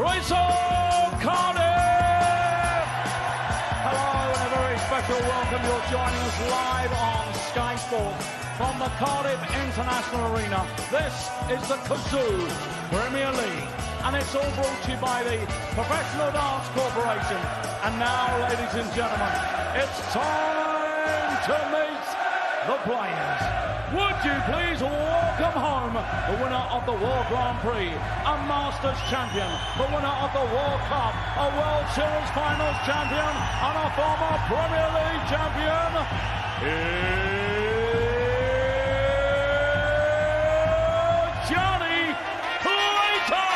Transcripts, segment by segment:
Race of Cardiff! Hello and a very special welcome. You're joining us live on Sky Sports from the Cardiff International Arena. This is the Cazoo Premier League, and it's all brought to you by the Professional Dance Corporation. And now, ladies and gentlemen, it's time to meet the players. Would you please welcome home the winner of the World Grand Prix, a Masters champion, the winner of the World Cup, a World Series Finals champion, and a former Premier League champion, Johnny Clayton!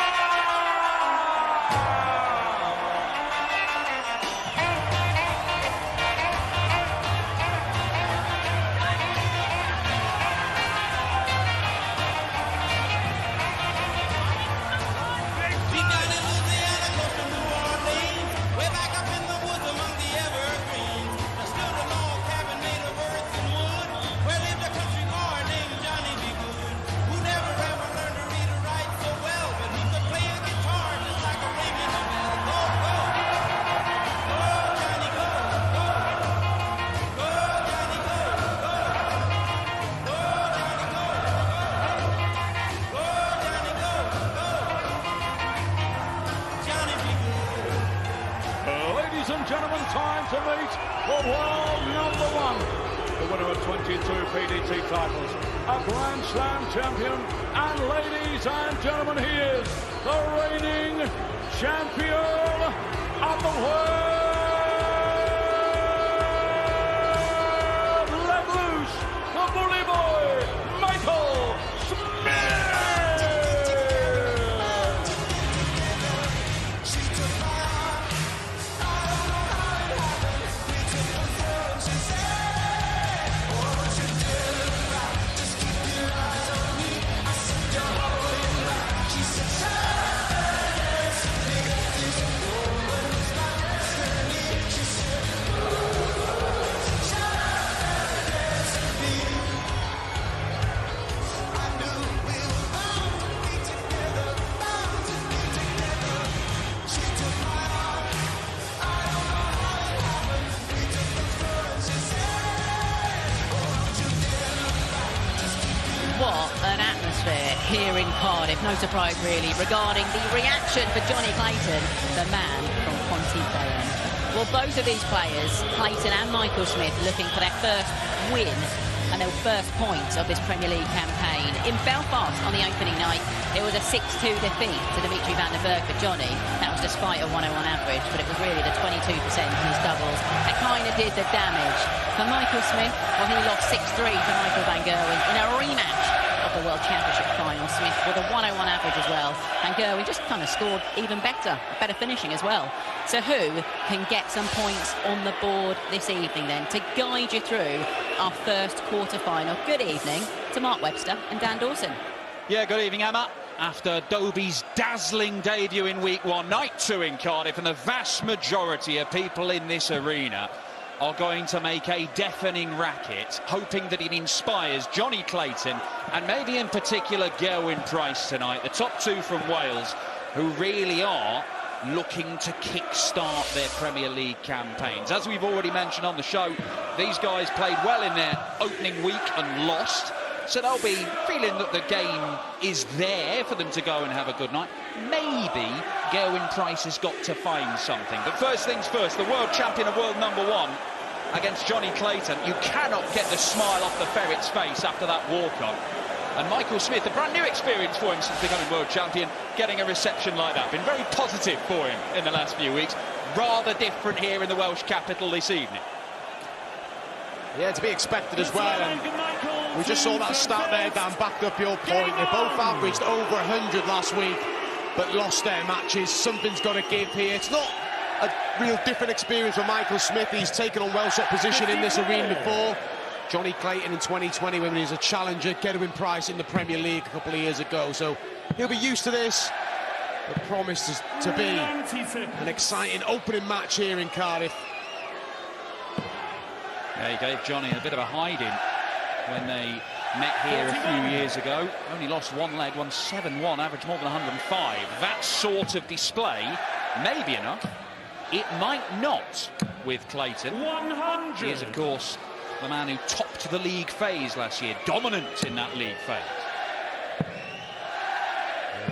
Ladies and gentlemen, time to meet the world number one, the winner of 22 PDT titles, a Grand Slam champion, and ladies and gentlemen, he is the reigning champion of the world. Let loose the bully boy, Michael Smith! What an atmosphere here in Cardiff. No surprise, really, regarding the reaction for Johnny Clayton, the man from Pontypridd. Well, both of these players, Clayton and Michael Smith, looking for their first win and their first points of this Premier League campaign. In Belfast on the opening night, it was a 6-2 defeat to Dimitri van der Berg for Johnny. That was despite a 101 average, but it was really the 22% in his doubles that kind of did the damage. For Michael Smith, well, he lost 6-3 to Michael van Gerwen in a rematch of the World Championship final. Smith with a 101 average as well. Van Gerwen just kind of scored even better finishing as well. So who can get some points on the board this evening then to guide you through our first quarter-final? Good evening to Mark Webster and Dan Dawson. Yeah, good evening, Emma. After Dobie's dazzling debut in Week 1, Night 2 in Cardiff, and the vast majority of people in this arena are going to make a deafening racket, hoping that it inspires Johnny Clayton and maybe in particular Gerwyn Price tonight, the top two from Wales, who really are looking to kick-start their Premier League campaigns. As we've already mentioned on the show, these guys played well in their opening week and lost, so they'll be feeling that the game is there for them to go and have a good night. Maybe Gerwyn Price has got to find something. But first things first, the world champion and world number one against Johnny Clayton. You cannot get the smile off the ferret's face after that walk-on. And Michael Smith, a brand new experience for him since becoming world champion, getting a reception like that. Been very positive for him in the last few weeks. Rather different here in the Welsh capital this evening. Yeah, to be expected as well. And we just saw that stat there, Dan, backed up your point. They both averaged over 100 last week, but lost their matches. Something's got to give here. It's not a real different experience for Michael Smith. He's taken on Welsh opposition in this arena before. Johnny Clayton in 2020 when he was a challenger, Gerwyn Price in the Premier League a couple of years ago. So he'll be used to this. But promises to be an exciting opening match here in Cardiff. Yeah, he gave Johnny a bit of a hiding when they met here a few years ago. Only lost one leg, won 7-1, averaged more than 105. That sort of display may be enough. It might not with Clayton. 100. He is, of course, the man who topped the league phase last year, dominant in that league phase.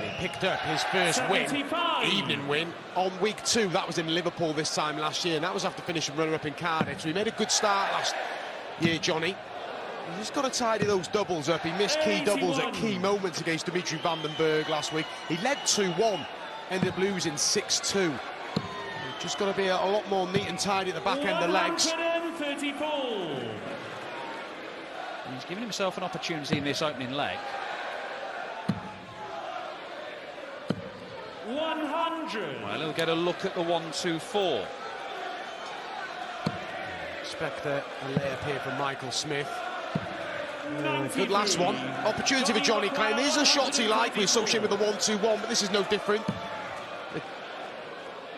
He picked up his first evening win on week 2. That was in Liverpool this time last year, and that was after finishing runner-up in Cardiff. So he made a good start last year, Johnny. He's just got to tidy those doubles up. He missed key doubles at key moments against Dimitri van den Berg last week. He led 2-1, ended up losing 6-2. Just got to be a lot more neat and tidy at the back end of legs. 134. He's given himself an opportunity in this opening leg. 100. Well, he'll get a look at the 1-2-4. Expect a layup here from Michael Smith. Good last one. Opportunity for Johnny Clayton. These are shots he likes. We associate with the 1-2-1, but this is no different.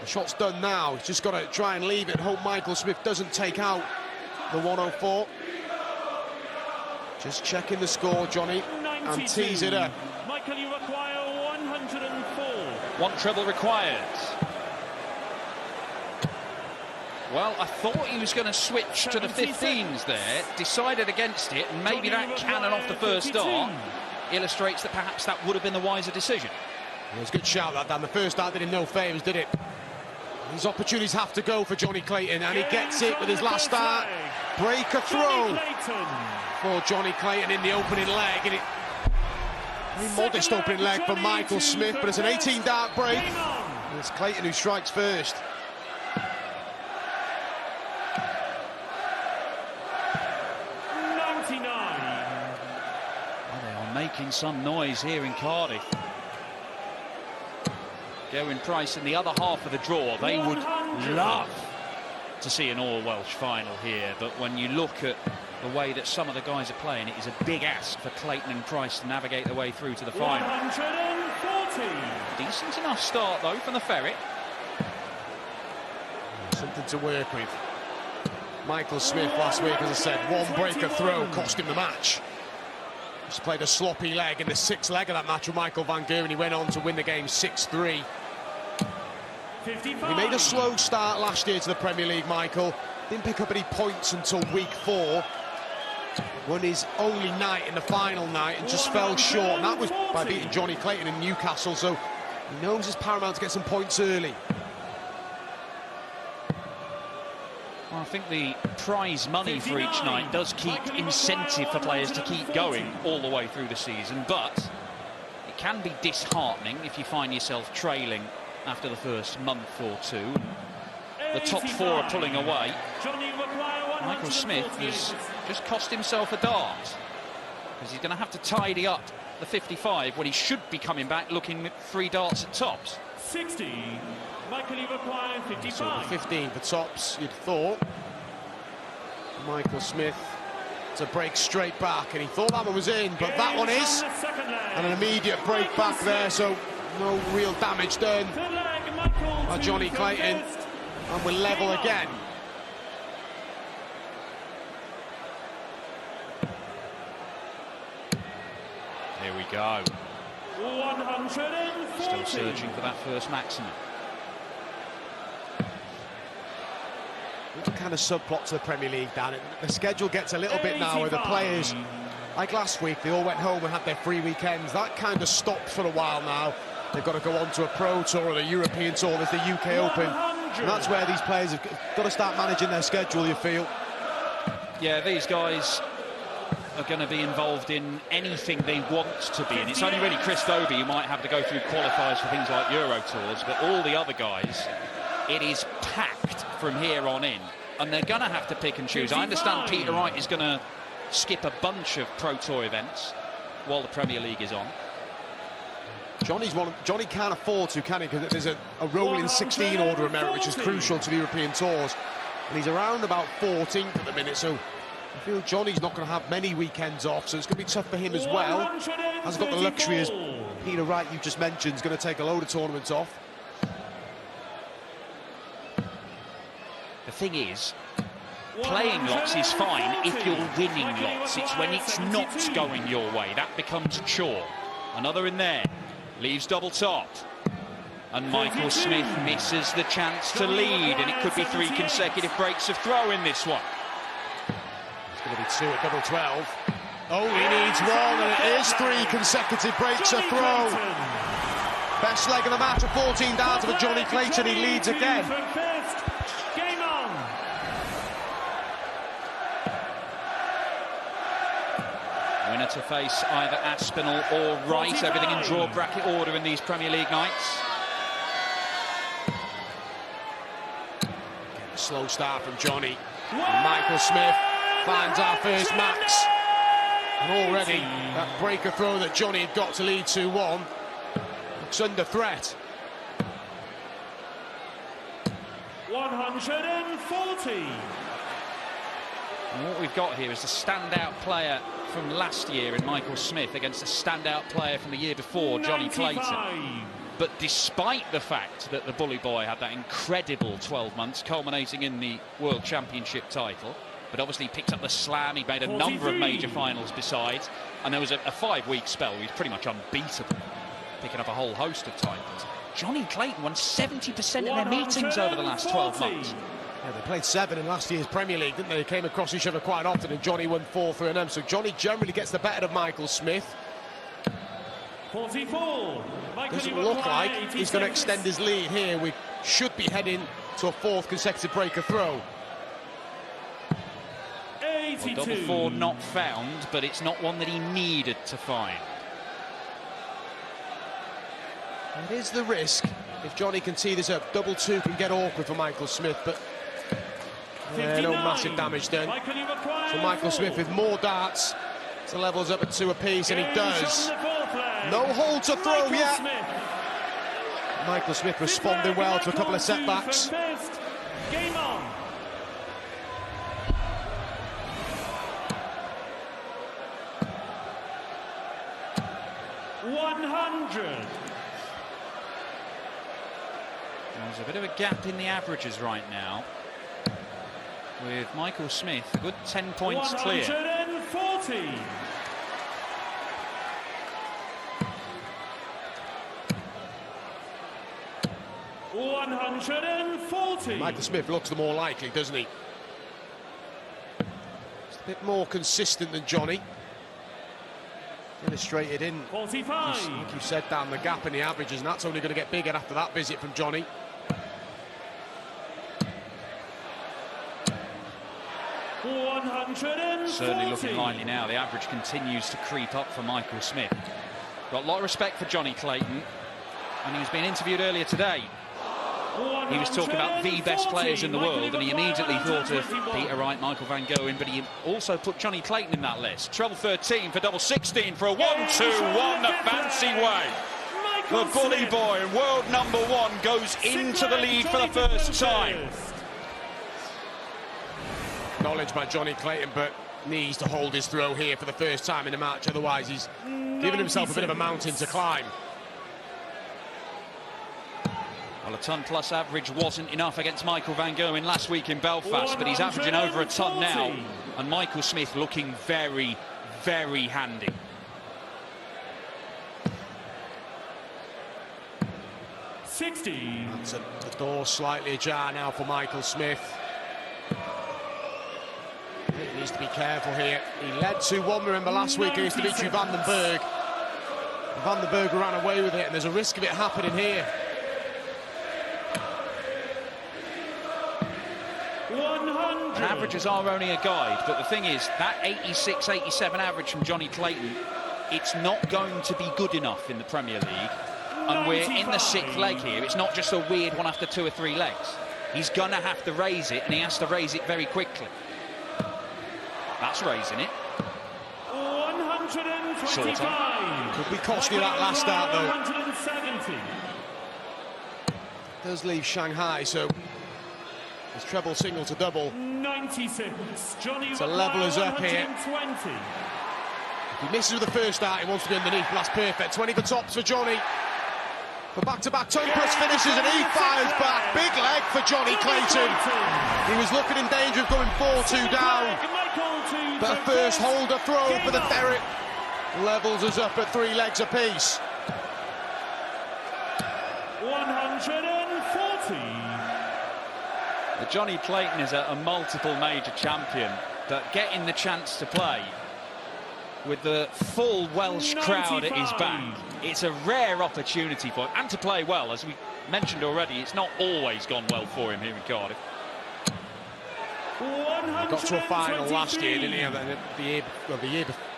The shot's done now. He's just got to try and leave it. Hope Michael Smith doesn't take out the 104. Just checking the score, Johnny, 92. and tease it up. Michael, you require 104. One treble required. Well, I thought he was going to switch to the 15s there, decided against it, and maybe that cannon off the first dart illustrates that perhaps that would have been the wiser decision. It was a good shout, that Dan. The first dart did him no favours, did it? These opportunities have to go for Johnny Clayton, and he gets it with his last start. Break a throw for Johnny Clayton in the opening leg, and very modest opening leg for Michael Smith, but it's an 18-dart break. And it's Clayton who strikes first. Well, they are making some noise here in Cardiff. Gerwyn Price in the other half of the draw. They would love to see an all-Welsh final here, but when you look at the way that some of the guys are playing, it is a big ask for Clayton and Price to navigate their way through to the final. 140. Decent enough start, though, from the Ferret. Something to work with. Michael Smith last week, as I said, one breaker throw cost him the match. Just played a sloppy leg in the 6th leg of that match with Michael van Gerwen. He went on to win the game 6-3. 55. He made a slow start last year to the Premier League, Michael. Didn't pick up any points until week 4. Won his only night in the final night and just fell short. And that was by beating Johnny Clayton in Newcastle. So he knows it's paramount to get some points early. Well, I think the prize money for each night does keep incentive for players to keep going all the way through the season, but it can be disheartening if you find yourself trailing after the first month or two. The top 4 are pulling away. Michael Smith has just cost himself a dart, because he's going to have to tidy up the 55 when he should be coming back looking at 3 darts at tops. 60. Michael, you require 55. So 15 for tops, you'd thought. Michael Smith to break straight back, and he thought that one was in, but that one is. And an immediate break back there, so no real damage done by Johnny Clayton. And we're level again. Here we go. 140. Still searching for that first maximum. It's a kind of subplot to the Premier League, Dan. The schedule gets a little bit now where the players, like last week, they all went home and had their free weekends. That kind of stopped for a while now. They've got to go on to a Pro Tour or the European Tour. There's the UK Open. And that's where these players have got to start managing their schedule, you feel. Yeah, these guys are going to be involved in anything they want to be in. It's only really Chris Dobie who might have to go through qualifiers for things like Euro Tours, but all the other guys, it is packed from here on in, and they're going to have to pick and choose. I understand Peter Wright is going to skip a bunch of Pro Tour events while the Premier League is on. Johnny can't afford to, can he? Because there's a rolling 16 order of merit, which is crucial to the European Tours. And he's around about 14th at the minute, so I feel Johnny's not going to have many weekends off, so it's going to be tough for him as well. Hasn't got the luxury, as Peter Wright, you just mentioned, is going to take a load of tournaments off. The thing is, playing lots is fine if you're winning lots. It's when it's not going your way that becomes a chore. Another in there, leaves double top. And Michael Smith misses the chance to lead, and it could be 3 consecutive breaks of throw in this one. It's going to be 2 at double 12. Oh, he needs 1, and it is 3 consecutive breaks of throw. Best leg of the match at 14 down for Johnny Clayton. He leads again. Game on. Winner to face either Aspinall or Wright. Everything in draw bracket order in these Premier League nights. Slow start from Johnny. And Michael Smith finds our first max. And already that breaker throw that Johnny had got to lead 2-1 looks under threat. 140. And what we've got here is a standout player from last year in Michael Smith against a standout player from the year before, Johnny Clayton. But despite the fact that the Bully Boy had that incredible 12 months culminating in the World Championship title, but obviously he picked up the slam, he made a number of major finals besides, and there was a 5-week spell where he was pretty much unbeatable, picking up a whole host of titles. Johnny Clayton won 70% of their meetings over the last 12 months. Yeah, they played 7 in last year's Premier League, didn't they? They came across each other quite often, and Johnny won 4 through them. So Johnny generally gets the better of Michael Smith. 44. Doesn't look like he's going to extend his lead here. We should be heading to a 4th consecutive breaker throw. 82. Well, double 4 not found, but it's not one that he needed to find. It is the risk if Johnny can tee this up. Double 2 can get awkward for Michael Smith, but no massive damage done. So Michael Smith with more darts to levels up at 2 apiece, and he does. No hold to throw yet. Michael Smith responding well to a couple of setbacks. Game on. There's a bit of a gap in the averages right now, with Michael Smith a good 10 points clear. 140. Michael Smith looks the more likely, doesn't he? It's a bit more consistent than Johnny. Illustrated in, 45. like you said, down the gap in the averages, and that's only going to get bigger after that visit from Johnny. Certainly looking likely now. The average continues to creep up for Michael Smith. Got a lot of respect for Johnny Clayton, and he was being interviewed earlier today. He was talking about the best players in the world, and he immediately thought of Peter Wright, Michael Van Gerwen, but he also put Johnny Clayton in that list. Treble 13 for double 16 for a 1-2-1 the fancy way. The Bully Boy and world #1 goes into the lead for the first time. Acknowledged by Johnny Clayton, but needs to hold his throw here for the first time in the match, otherwise he's given himself a bit of a mountain to climb. Well, a ton-plus average wasn't enough against Michael Van Gerwen last week in Belfast, but he's averaging over a ton now, and Michael Smith looking very, very handy. That's the door slightly ajar now for Michael Smith. He needs to be careful here. He led 2-1, remember, last week against Dimitri Van den Berg. Van den Berg ran away with it, and there's a risk of it happening here. 100. Averages are only a guide, but the thing is, that 86, 87 average from Johnny Clayton, it's not going to be good enough in the Premier League. And we're in the 6th leg here. It's not just a weird one after 2 or 3 legs. He's going to have to raise it, and he has to raise it very quickly. That's raising it. 125. Could be costly that last start, though. 170. Does leave Shanghai, so his treble single to double. 96. Johnny So levelers up here. 120. If he misses with the first start, he wants to be underneath, but that's perfect. 20 for tops for Johnny. For back-to-back 10+ finishes, and he fires back. Big leg for Johnny Clayton. He was looking in danger of going 4-2 down. But a first holder throw for the Ferret levels us up at 3 legs apiece. 140. Johnny Clayton is a multiple major champion, but getting the chance to play with the full Welsh crowd at his back, it's a rare opportunity for him, and to play well. As we mentioned already, it's not always gone well for him here in Cardiff. He got to a final last year, didn't he?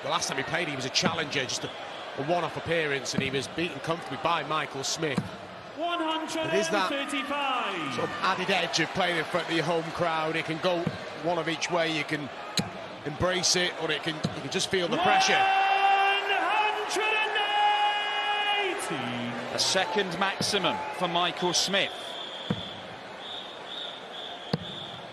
The last time he played, he was a challenger, just a one-off appearance, and he was beaten comfortably by Michael Smith. It is that sort of added edge of playing in front of your home crowd. It can go one of each way. You can embrace it, or you can just feel the pressure. 180. A second maximum for Michael Smith.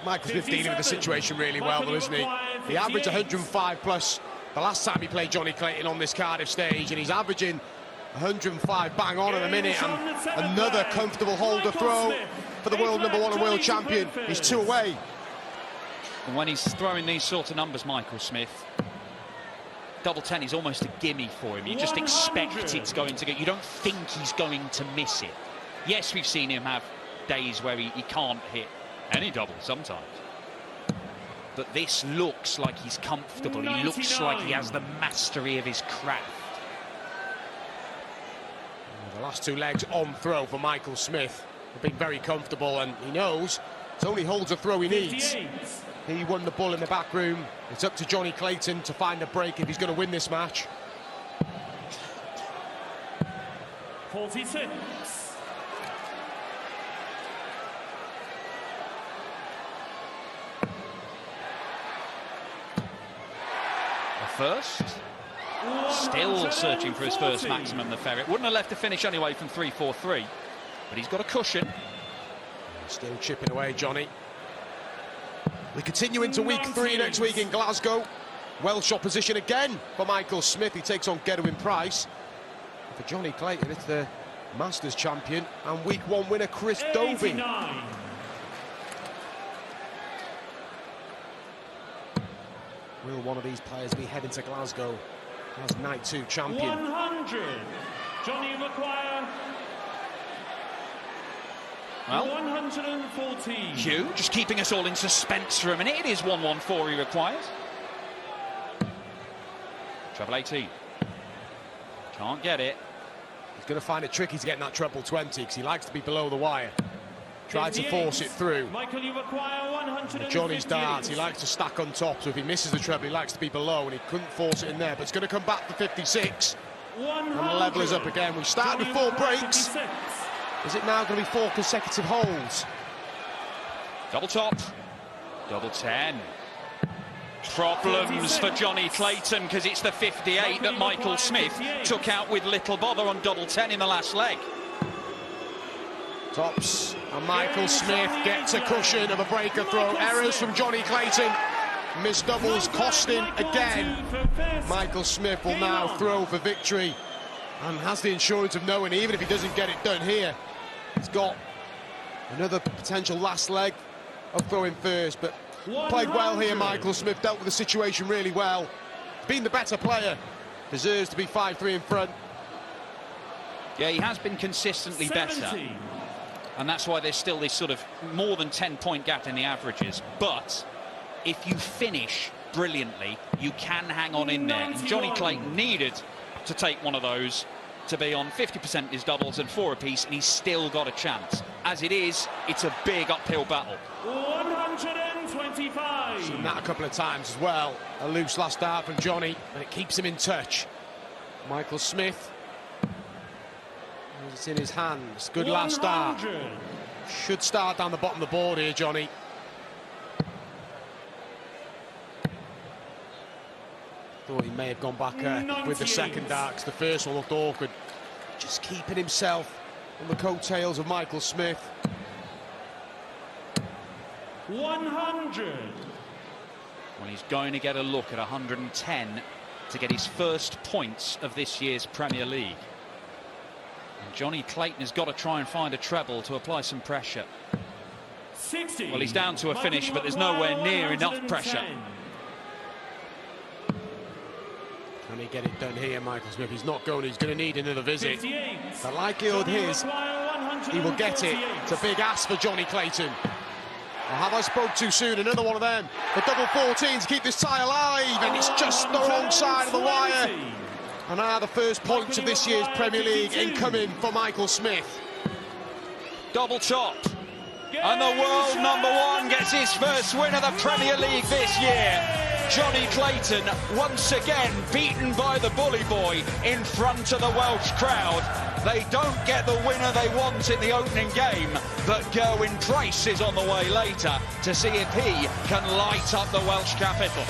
Michael's been dealing with the situation really well, though, isn't he? He averaged 105 plus the last time he played Johnny Clayton on this Cardiff stage, and he's averaging 105 bang on in a minute, and another comfortable holder throw for the world #1 and world champion. He's 2 away. And when he's throwing these sort of numbers, Michael Smith, double 10 is almost a gimme for him. You just expect it's going to go. You don't think he's going to miss it. Yes, we've seen him have days where he can't hit any double sometimes. But this looks like he's comfortable. He looks like he has the mastery of his craft. The last 2 legs on throw for Michael Smith have been very comfortable, and he knows it only holds a throw he needs. He won the bull in the back room. It's up to Johnny Clayton to find a break if he's going to win this match. 46. First, still searching for his first maximum, the Ferret. Wouldn't have left the finish anyway from 3-4-3, but he's got a cushion. Still chipping away, Johnny. We continue into week 3 next week in Glasgow. Welsh opposition again for Michael Smith. He takes on Gedwin Price. For Johnny Clayton, it's the Masters champion and week 1 winner Chris Dobey. 89. Will one of these players be heading to Glasgow as night 2 champion? 100. Johnny McGuire. Well, 114. Hugh just keeping us all in suspense for a minute. It is 114 he requires. Treble 18. Can't get it. He's going to find it tricky to get in that treble 20 because he likes to be below the wire. Tried to force it through. Michael, you require 100. Johnny's darts, he likes to stack on top, so if he misses the treble, he likes to be below, and he couldn't force it in there, but it's going to come back to 56. And the level is up again. We've started with 4 breaks. 56. Is it now going to be 4 consecutive holds? Double top. Double 10. Problems for Johnny Clayton, because it's the 58 that Michael Smith took out with little bother on double 10 in the last leg. Tops, and Michael Smith gets a cushion of a breaker throw. Errors from Johnny Clayton. Missed doubles costing again. Michael Smith will now throw for victory and has the insurance of knowing even if he doesn't get it done here, he's got another potential last leg of throwing first. But played well here, Michael Smith, dealt with the situation really well. Been the better player, deserves to be 5-3 in front. Yeah, he has been consistently better. And that's why there's still this sort of more than 10-point gap in the averages. But if you finish brilliantly, you can hang on in there. And Johnny Clayton needed to take one of those to be on 50% his doubles and 4 apiece, and he's still got a chance. As it is, it's a big uphill battle. 125. Seen that a couple of times as well. A loose last dart from Johnny, and it keeps him in touch. Michael Smith. It's in his hands. Good last start. Should start down the bottom of the board here, Johnny. Thought he may have gone back with the second dart, because the first one looked awkward. Just keeping himself on the coattails of Michael Smith. 100. Well, he's going to get a look at 110 to get his first points of this year's Premier League. And Johnny Clayton has got to try and find a treble to apply some pressure. 60. Well, he's down to a finish, but there's nowhere near enough pressure. Can he get it done here, Michael Smith? He's not going, he's going to need another visit. The likelihood is he will get it. It's a big ask for Johnny Clayton. Or have I spoke too soon? Another one of them. The double 14 to keep this tie alive, and it's just the wrong side of the wire. And now the first points of this year's Premier League incoming for Michael Smith. Double chop. And the world #1 gets his first win of the Premier League this year. Johnny Clayton, once again beaten by the bully boy in front of the Welsh crowd. They don't get the winner they want in the opening game, but Gerwyn Price is on the way later to see if he can light up the Welsh capital.